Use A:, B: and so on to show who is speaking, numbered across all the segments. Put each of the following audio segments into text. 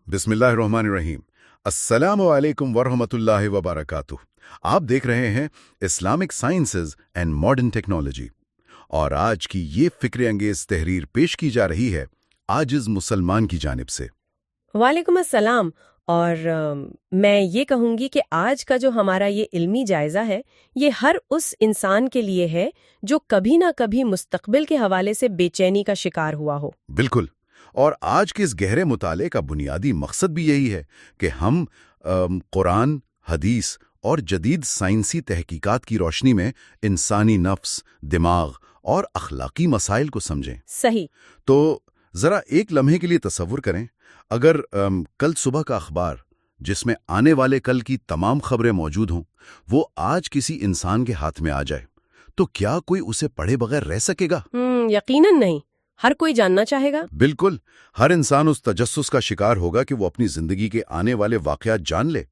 A: بسم اللہ الرحمن الرحیم۔ السلام علیکم ورحمۃ اللہ وبرکاتہ۔ آپ دیکھ رہے ہیں Islamic sciences and modern technology, اور آج کی یہ فکر انگیز تحریر پیش کی جا رہی ہے عاجز مسلمان کی جانب سے۔
B: وعلیکم السلام۔ اور میں یہ کہوں گی کہ آج کا جو ہمارا یہ علمی جائزہ ہے، یہ ہر اس انسان کے لیے ہے جو کبھی نہ کبھی مستقبل کے حوالے سے بے چینی کا شکار ہوا ہو۔
A: بالکل، اور آج کے اس گہرے مطالعے کا بنیادی مقصد بھی یہی ہے کہ ہم قرآن، حدیث اور جدید سائنسی تحقیقات کی روشنی میں انسانی نفس، دماغ اور اخلاقی مسائل کو سمجھیں۔
B: صحیح۔
A: تو ذرا ایک لمحے کے لیے تصور کریں، اگر کل صبح کا اخبار جس میں آنے والے کل کی تمام خبریں موجود ہوں، وہ آج کسی انسان کے ہاتھ میں آ جائے، تو کیا کوئی اسے پڑھے بغیر رہ سکے گا؟
B: یقیناً نہیں، ہر کوئی جاننا چاہے گا۔
A: بالکل، ہر انسان اس تجسس کا شکار ہوگا کہ وہ اپنی زندگی کے آنے والے واقعات جان لے۔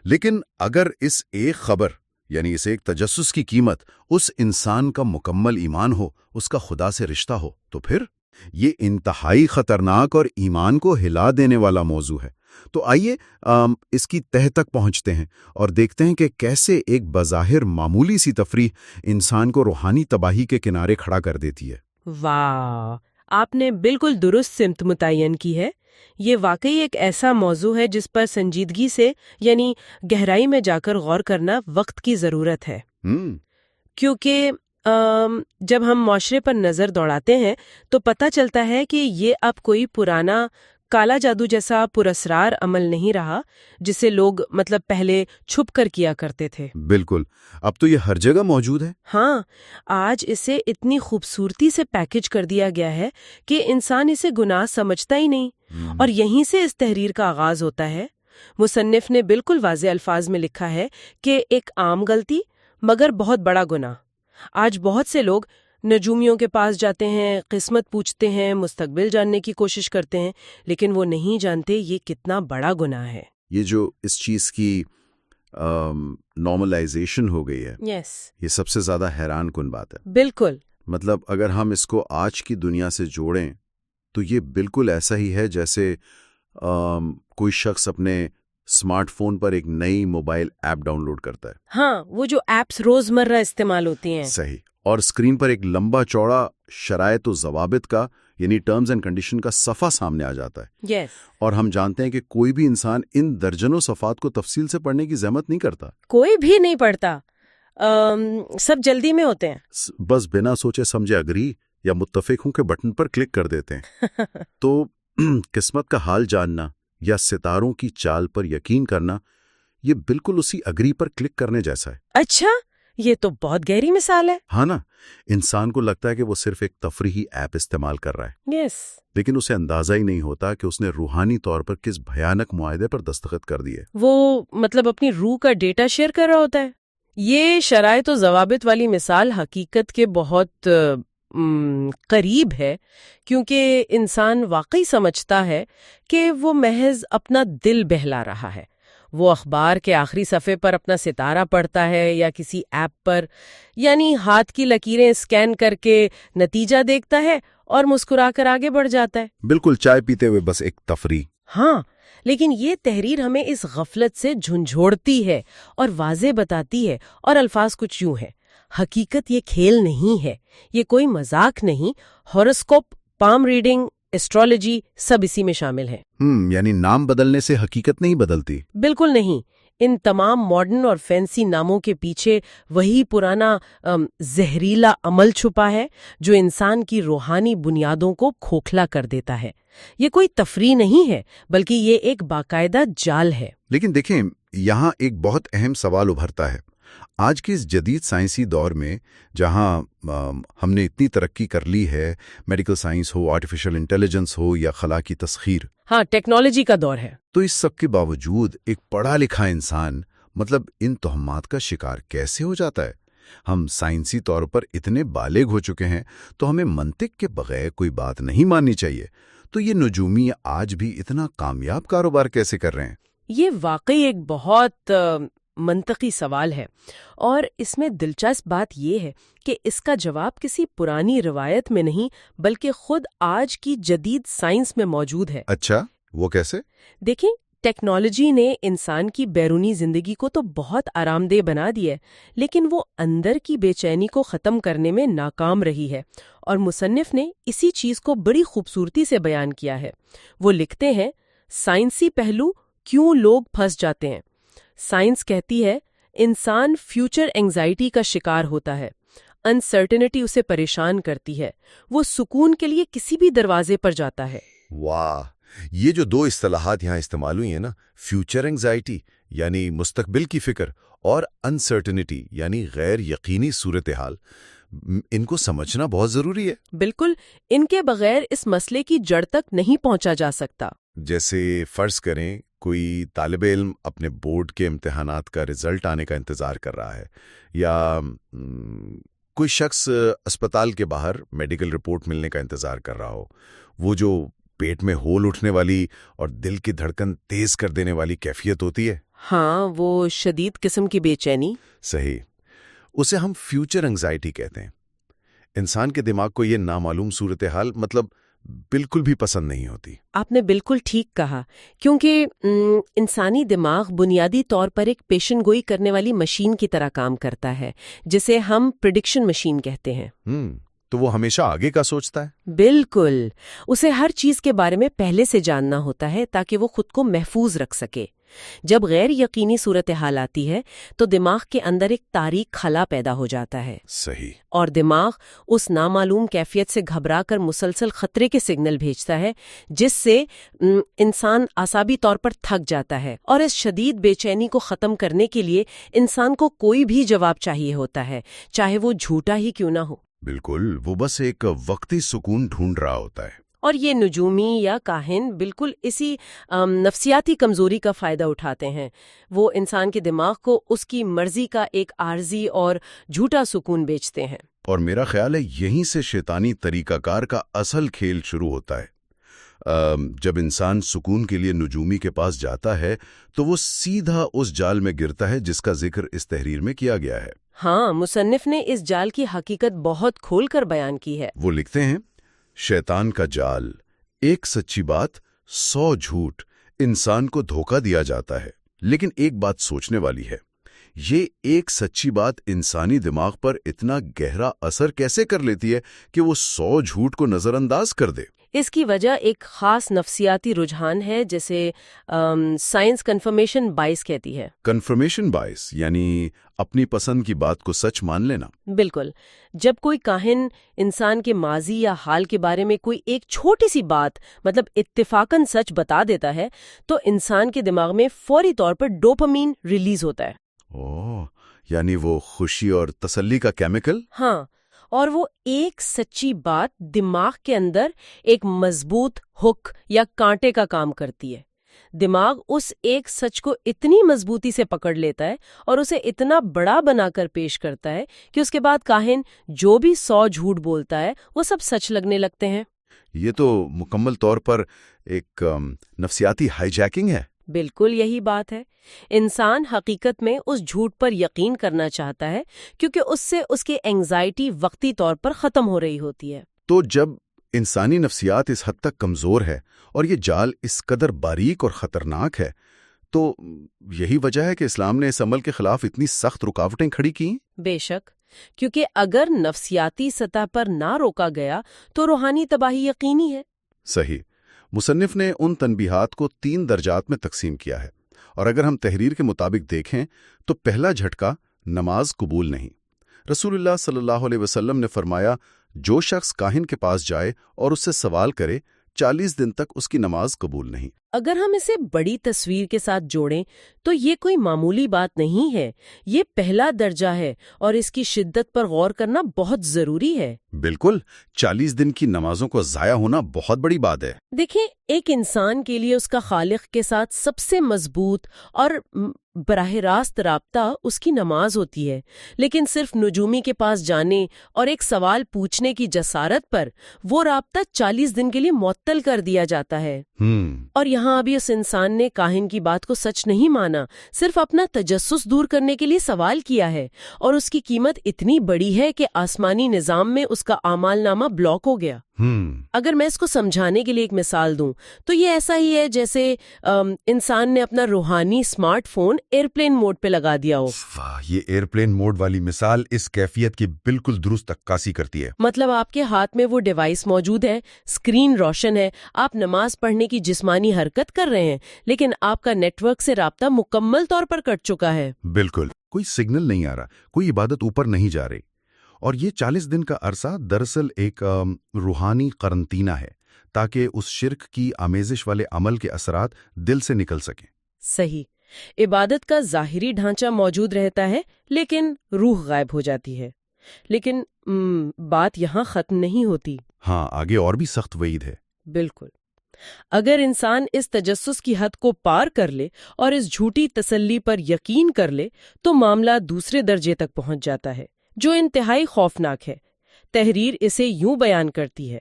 A: لیکن اگر اس ایک خبر یعنی اس ایک تجسس کی قیمت اس انسان کا مکمل ایمان ہو، اس کا خدا سے رشتہ ہو، تو پھر یہ انتہائی خطرناک اور ایمان کو ہلا دینے والا موضوع ہے۔ تو آئیے اس کی تہہ تک پہنچتے ہیں اور دیکھتے ہیں کہ کیسے ایک بظاہر معمولی سی تفریح انسان کو روحانی تباہی کے کنارے کھڑا کر دیتی ہے۔
B: واہ، آپ نے بالکل درست سمت متعین کی ہے۔ یہ واقعی ایک ایسا موضوع ہے جس پر سنجیدگی سے یعنی گہرائی میں جا کر غور کرنا وقت کی ضرورت ہے۔ کیونکہ جب ہم معاشرے پر نظر دوڑاتے ہیں تو پتہ چلتا ہے کہ یہ اب کوئی پرانا کالا جادو جیسا پراسرار عمل نہیں رہا جسے لوگ پہلے چھپ کر کیا کرتے تھے۔
A: بالکل، اب تو یہ ہر جگہ موجود ہے۔
B: ہاں، آج اسے اتنی خوبصورتی سے پیکج کر دیا گیا ہے کہ انسان اسے گناہ سمجھتا ہی نہیں، اور یہیں سے اس تحریر کا آغاز ہوتا ہے۔ مصنف نے بالکل واضح الفاظ میں لکھا ہے کہ ایک عام غلطی مگر بہت بڑا گناہ۔ آج بہت سے لوگ نجومیوں کے پاس جاتے ہیں، قسمت پوچھتے ہیں، مستقبل جاننے کی کوشش کرتے ہیں، لیکن وہ نہیں جانتے یہ کتنا بڑا گناہ ہے۔
A: یہ جو اس چیز کی نارملائزیشن ہو گئی ہے، یہ سب سے زیادہ حیران کن بات ہے۔
B: بالکل،
A: اگر ہم اس کو آج کی دنیا سے جوڑیں تو یہ بالکل ایسا ہی ہے جیسے کوئی شخص اپنے اسمارٹ فون پر ایک نئی موبائل ایپ ڈاؤن لوڈ کرتا ہے۔
B: ہاں، وہ جو ایپس روزمرہ استعمال ہوتی ہیں۔
A: صحیح، اور اسکرین پر ایک لمبا چوڑا شرائط و ضوابط کا یعنی ٹرمز اینڈ کنڈیشن کا صفحہ سامنے آ جاتا ہے۔ اور ہم جانتے ہیں کہ کوئی بھی انسان ان درجنوں صفحات کو تفصیل سے پڑھنے کی زحمت نہیں کرتا۔
B: کوئی بھی نہیں پڑھتا، سب جلدی میں ہوتے ہیں،
A: بس بنا سوچے سمجھے اگری یا متفق ہوں کے بٹن پر کلک کر دیتے ہیں۔ تو قسمت کا حال جاننا یا ستاروں کی چال پر یقین کرنا، یہ بالکل اسی اگری پر کلک کرنے جیسا ہے۔
B: اچھا، یہ تو بہت گہری مثال ہے۔
A: ہاں نا، انسان کو لگتا ہے کہ وہ صرف ایک تفریحی ایپ استعمال کر رہا ہے، لیکن اسے اندازہ ہی نہیں ہوتا کہ اس نے روحانی طور پر کس بھیانک معاہدے پر دستخط کر دیے۔
B: وہ اپنی روح کا ڈیٹا شیئر کر رہا ہوتا ہے۔ یہ شرائط و ضوابط والی مثال حقیقت کے بہت قریب ہے، کیونکہ انسان واقعی سمجھتا ہے کہ وہ محض اپنا دل بہلا رہا ہے۔ وہ اخبار کے آخری صفحے پر اپنا ستارہ پڑھتا ہے یا کسی ایپ پر یعنی ہاتھ کی لکیریں اسکین کر کے نتیجہ دیکھتا ہے اور مسکرا کر آگے بڑھ جاتا ہے۔
A: بالکل، چائے پیتے ہوئے بس ایک تفریح۔
B: ہاں، لیکن یہ تحریر ہمیں اس غفلت سے جھنجھوڑتی ہے اور واضح بتاتی ہے، اور الفاظ کچھ یوں ہیں: حقیقت یہ کھیل نہیں ہے، یہ کوئی مذاق نہیں۔ ہاروسکوپ، پام ریڈنگ، ایسٹرالوجی سب اسی میں شامل ہیں۔
A: یعنی نام بدلنے سے حقیقت نہیں بدلتی؟
B: بالکل نہیں۔ ان تمام ماڈرن اور فینسی ناموں کے پیچھے وہی پرانا زہریلا عمل چھپا ہے جو انسان کی روحانی بنیادوں کو کھوکھلا کر دیتا ہے۔ یہ کوئی تفریح نہیں ہے، بلکہ یہ ایک باقاعدہ جال ہے۔
A: لیکن دیکھیں، یہاں ایک بہت اہم سوال ابھرتا ہے۔ آج کے اس جدید سائنسی دور میں جہاں ہم نے اتنی ترقی کر لی ہے، میڈیکل سائنس ہو، آرٹیفیشل انٹیلیجنس ہو یا خلا کی تسخیر،
B: ہاں، ٹیکنالوجی کا دور ہے،
A: تو اس سب کے باوجود ایک پڑھا لکھا انسان ان تہمات کا شکار کیسے ہو جاتا ہے؟ ہم سائنسی طور پر اتنے بالغ ہو چکے ہیں تو ہمیں منطق کے بغیر کوئی بات نہیں ماننی چاہیے۔ تو یہ نجومی آج بھی اتنا کامیاب کاروبار کیسے کر رہے ہیں؟
B: یہ واقعی ایک بہت منطقی سوال ہے، اور اس میں دلچسپ بات یہ ہے کہ اس کا جواب کسی پرانی روایت میں نہیں بلکہ خود آج کی جدید سائنس میں موجود ہے۔
A: اچھا، وہ کیسے؟
B: دیکھیں، ٹیکنالوجی نے انسان کی بیرونی زندگی کو تو بہت آرام دہ بنا دی ہے، لیکن وہ اندر کی بے چینی کو ختم کرنے میں ناکام رہی ہے، اور مصنف نے اسی چیز کو بڑی خوبصورتی سے بیان کیا ہے۔ وہ لکھتے ہیں، سائنسی پہلو کیوں لوگ پھنس جاتے ہیں۔ سائنس کہتی ہے انسان فیوچر اینگزائٹی کا شکار ہوتا ہے، انسرٹنٹی اسے پریشان کرتی ہے، وہ سکون کے لیے کسی بھی دروازے پر جاتا ہے۔
A: واہ، یہ جو دو اصطلاحات یہاں استعمال ہوئی ہیں نا، فیوچر اینگزائٹی یعنی مستقبل کی فکر، اور انسرٹنٹی یعنی غیر یقینی صورتحال، ان کو سمجھنا بہت ضروری ہے۔
B: بالکل، ان کے بغیر اس مسئلے کی جڑ تک نہیں پہنچا جا سکتا۔
A: جیسے فرض کریں کوئی طالب علم اپنے بورڈ کے امتحانات کا رزلٹ آنے کا انتظار کر رہا ہے، یا کوئی شخص اسپتال کے باہر میڈیکل رپورٹ ملنے کا انتظار کر رہا ہو۔ وہ جو پیٹ میں ہول اٹھنے والی اور دل کی دھڑکن تیز کر دینے والی کیفیت ہوتی ہے،
B: ہاں، وہ شدید قسم کی بے چینی۔
A: صحیح، اسے ہم فیوچر انگزائٹی کہتے ہیں۔ انسان کے دماغ کو یہ نامعلوم صورتحال بالکل بھی پسند نہیں ہوتی۔
B: آپ نے بالکل ٹھیک کہا، کیونکہ انسانی دماغ بنیادی طور پر ایک پیشن گوئی کرنے والی مشین کی طرح کام کرتا ہے، جسے ہم پریڈکشن مشین کہتے ہیں۔
A: تو وہ ہمیشہ آگے کا سوچتا ہے؟
B: بالکل، اسے ہر چیز کے بارے میں پہلے سے جاننا ہوتا ہے تاکہ وہ خود کو محفوظ رکھ سکے۔ جب غیر یقینی صورتحال آتی ہے تو دماغ کے اندر ایک تاریک خلا پیدا ہو جاتا ہے۔
A: صحیح۔
B: اور دماغ اس نامعلوم کیفیت سے گھبرا کر مسلسل خطرے کے سگنل بھیجتا ہے، جس سے انسان اعصابی طور پر تھک جاتا ہے، اور اس شدید بے چینی کو ختم کرنے کے لیے انسان کو کوئی بھی جواب چاہیے ہوتا ہے، چاہے وہ جھوٹا ہی کیوں نہ ہو۔
A: بالکل، وہ بس ایک وقتی سکون ڈھونڈ رہا ہوتا ہے۔
B: اور یہ نجومی یا کاہن بالکل اسی نفسیاتی کمزوری کا فائدہ اٹھاتے ہیں۔ وہ انسان کے دماغ کو اس کی مرضی کا ایک عارضی اور جھوٹا سکون بیچتے ہیں۔
A: اور میرا خیال ہے یہیں سے شیطانی طریقہ کار کا اصل کھیل شروع ہوتا ہے۔ جب انسان سکون کے لیے نجومی کے پاس جاتا ہے تو وہ سیدھا اس جال میں گرتا ہے جس کا ذکر اس تحریر میں کیا گیا ہے۔
B: ہاں، مصنف نے اس جال کی حقیقت بہت کھول کر بیان کی ہے۔
A: وہ لکھتے ہیں، شیطان کا جال، ایک سچی بات 100 جھوٹ، انسان کو دھوکہ دیا جاتا ہے۔ لیکن ایک بات سوچنے والی ہے، یہ ایک سچی بات انسانی دماغ پر اتنا گہرا اثر کیسے کر لیتی ہے کہ وہ 100 جھوٹ کو نظر انداز کر دے؟
B: اس کی وجہ ایک خاص نفسیاتی رجحان ہے جسے سائنس کنفرمیشن بائس کہتی ہے۔
A: کنفرمیشن بائس یعنی اپنی پسند کی بات کو سچ مان لینا۔
B: بالکل، جب کوئی کاہن انسان کے ماضی یا حال کے بارے میں کوئی ایک چھوٹی سی بات اتفاقاً سچ بتا دیتا ہے تو انسان کے دماغ میں فوری طور پر ڈوپامین ریلیز ہوتا ہے۔
A: یعنی وہ خوشی اور تسلی کا کیمیکل؟
B: ہاں، اور وہ ایک سچی بات دماغ کے اندر ایک مضبوط ہک یا کانٹے کا کام کرتی ہے۔ دماغ اس ایک سچ کو اتنی مضبوطی سے پکڑ لیتا ہے اور اسے اتنا بڑا بنا کر پیش کرتا ہے کہ اس کے بعد کاہن جو بھی 100 جھوٹ بولتا ہے وہ سب سچ لگنے لگتے ہیں۔
A: یہ تو مکمل طور پر ایک نفسیاتی ہائی جیکنگ ہے۔
B: بالکل یہی بات ہے۔ انسان حقیقت میں اس جھوٹ پر یقین کرنا چاہتا ہے کیونکہ اس سے اس کی اینگزائٹی وقتی طور پر ختم ہو رہی ہوتی ہے۔
A: تو جب انسانی نفسیات اس حد تک کمزور ہے اور یہ جال اس قدر باریک اور خطرناک ہے، تو یہی وجہ ہے کہ اسلام نے اس عمل کے خلاف اتنی سخت رکاوٹیں کھڑی کی۔
B: بے شک، کیونکہ اگر نفسیاتی سطح پر نہ روکا گیا تو روحانی تباہی یقینی ہے۔
A: صحیح۔ مصنف نے ان تنبیہات کو 3 درجات میں تقسیم کیا ہے، اور اگر ہم تحریر کے مطابق دیکھیں تو پہلا جھٹکا نماز قبول نہیں۔ رسول اللہ صلی اللہ علیہ وسلم نے فرمایا، جو شخص کاہن کے پاس جائے اور اس سے سوال کرے 40 دن تک اس کی نماز قبول نہیں۔
B: اگر ہم اسے بڑی تصویر کے ساتھ جوڑیں تو یہ کوئی معمولی بات نہیں ہے، یہ پہلا درجہ ہے اور اس کی شدت پر غور کرنا بہت ضروری ہے۔
A: بالکل، 40 دن کی نمازوں کو ضائع ہونا بہت بڑی بات ہے۔
B: دیکھیں، ایک انسان کے لیے اس کا خالق کے ساتھ سب سے مضبوط اور براہ راست رابطہ اس کی نماز ہوتی ہے، لیکن صرف نجومی کے پاس جانے اور ایک سوال پوچھنے کی جسارت پر وہ رابطہ 40 دن کے لیے معطل کر دیا جاتا ہے۔ اور یہاں ابھی اس انسان نے کاہن کی بات کو سچ نہیں مانا، صرف اپنا تجسس دور کرنے کے لیے سوال کیا ہے، اور اس کی قیمت اتنی بڑی ہے کہ آسمانی نظام میں اس کا اعمال نامہ بلاک ہو گیا۔ اگر میں اس کو سمجھانے کے لیے ایک مثال دوں تو یہ ایسا ہی ہے جیسے انسان نے اپنا روحانی اسمارٹ فون ایئرپلین موڈ پہ لگا دیا ہو۔
A: واہ، یہ ایئرپلین موڈ والی مثال اس کیفیت کی بالکل درست عکاسی کرتی ہے۔
B: مطلب آپ کے ہاتھ میں وہ ڈیوائس موجود ہے، اسکرین روشن ہے، آپ نماز پڑھنے کی جسمانی حرکت کر رہے ہیں، لیکن آپ کا نیٹ ورک سے رابطہ مکمل طور پر کٹ چکا ہے۔
A: بالکل، کوئی سگنل نہیں آ رہا، کوئی عبادت اوپر نہیں جا رہی، اور یہ 40 دن کا عرصہ دراصل ایک روحانی قرنطینہ ہے تاکہ اس شرک کی آمیزش والے عمل کے اثرات دل سے نکل سکیں۔
B: صحیح، عبادت کا ظاہری ڈھانچہ موجود رہتا ہے لیکن روح غائب ہو جاتی ہے۔ لیکن بات یہاں ختم نہیں ہوتی۔
A: ہاں، آگے اور بھی سخت وعید ہے۔
B: بالکل، اگر انسان اس تجسس کی حد کو پار کر لے اور اس جھوٹی تسلی پر یقین کر لے تو معاملہ دوسرے درجے تک پہنچ جاتا ہے، جو انتہائی خوفناک ہے۔ تحریر اسے یوں بیان کرتی ہے: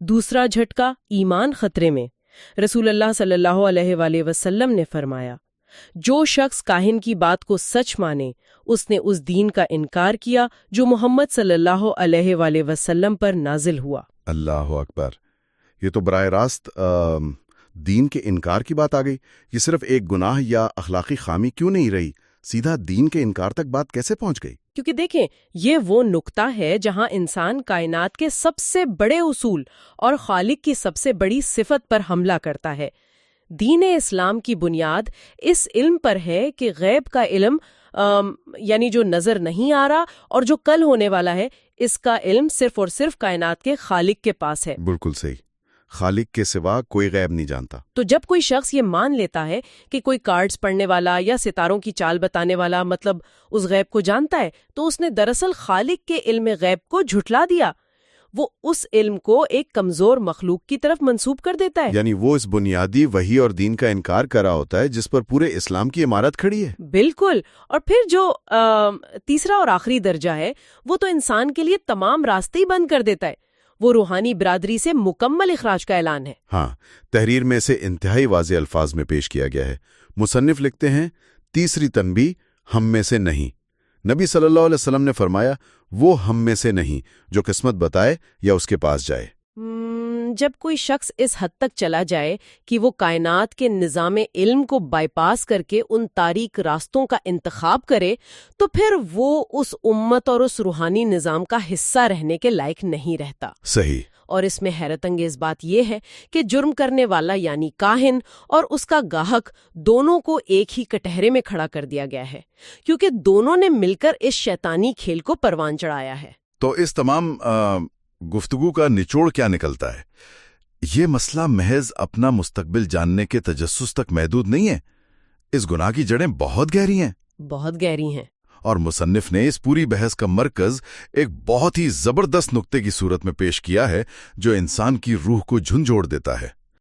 B: دوسرا جھٹکا، ایمان خطرے میں۔ رسول اللہ صلی اللہ علیہ وآلہ وسلم نے فرمایا، جو شخص کاہن کی بات کو سچ مانے، اس نے اس دین کا انکار کیا جو محمد صلی اللہ علیہ وآلہ وسلم پر نازل ہوا۔
A: اللہ اکبر، یہ تو براہ راست دین کے انکار کی بات آ گئی۔ یہ صرف ایک گناہ یا اخلاقی خامی کیوں نہیں رہی، سیدھا دین کے انکار تک بات کیسے پہنچ گئی؟
B: کیونکہ دیکھیں، یہ وہ نقطہ ہے جہاں انسان کائنات کے سب سے بڑے اصول اور خالق کی سب سے بڑی صفت پر حملہ کرتا ہے۔ دین اسلام کی بنیاد اس علم پر ہے کہ غیب کا علم، یعنی جو نظر نہیں آ رہا اور جو کل ہونے والا ہے، اس کا علم صرف اور صرف کائنات کے خالق کے پاس ہے۔
A: بالکل صحیح، خالق کے سوا کوئی غیب نہیں جانتا۔
B: تو جب کوئی شخص یہ مان لیتا ہے کہ کوئی کارڈز پڑھنے والا یا ستاروں کی چال بتانے والا مطلب اس غیب کو جانتا ہے، تو اس نے دراصل خالق کے علم غیب کو جھٹلا دیا۔ وہ اس علم کو ایک کمزور مخلوق کی طرف منسوب کر دیتا ہے۔
A: یعنی وہ اس بنیادی وحی اور دین کا انکار کر رہا ہوتا ہے جس پر پورے اسلام کی عمارت کھڑی ہے۔
B: بالکل، اور پھر جو تیسرا اور آخری درجہ ہے، وہ تو انسان کے لیے تمام راستے ہی بند کر دیتا ہے۔ وہ روحانی برادری سے مکمل اخراج کا اعلان ہے۔
A: ہاں، تحریر میں اسے انتہائی واضح الفاظ میں پیش کیا گیا ہے۔ مصنف لکھتے ہیں، تیسری تنبیہ، ہم میں سے نہیں۔ نبی صلی اللہ علیہ وسلم نے فرمایا، وہ ہم میں سے نہیں جو قسمت بتائے یا اس کے پاس جائے۔
B: جب کوئی شخص اس حد تک چلا جائے کہ وہ کائنات کے نظام علم کو بائی پاس کر کے ان تاریک راستوں کا انتخاب کرے، تو پھر وہ اس امت اور اس روحانی نظام کا حصہ رہنے کے لائق نہیں رہتا۔
A: صحیح۔
B: اور اس میں حیرت انگیز بات یہ ہے کہ جرم کرنے والا یعنی کاہن اور اس کا گاہک دونوں کو ایک ہی کٹہرے میں کھڑا کر دیا گیا ہے، کیونکہ دونوں نے مل کر اس شیطانی کھیل کو پروان چڑھایا ہے۔
A: تو اس تمام گفتگو کا نچوڑ کیا نکلتا ہے؟ یہ مسئلہ محض اپنا مستقبل جاننے کے تجسس تک محدود نہیں ہے۔ اس گناہ کی جڑیں بہت گہری ہیں۔
B: بہت گہری ہیں۔
A: اور مصنف نے اس پوری بحث کا مرکز ایک بہت ہی زبردست نقطے کی صورت میں پیش کیا ہے جو انسان کی روح کو جھنجھوڑ دیتا ہے۔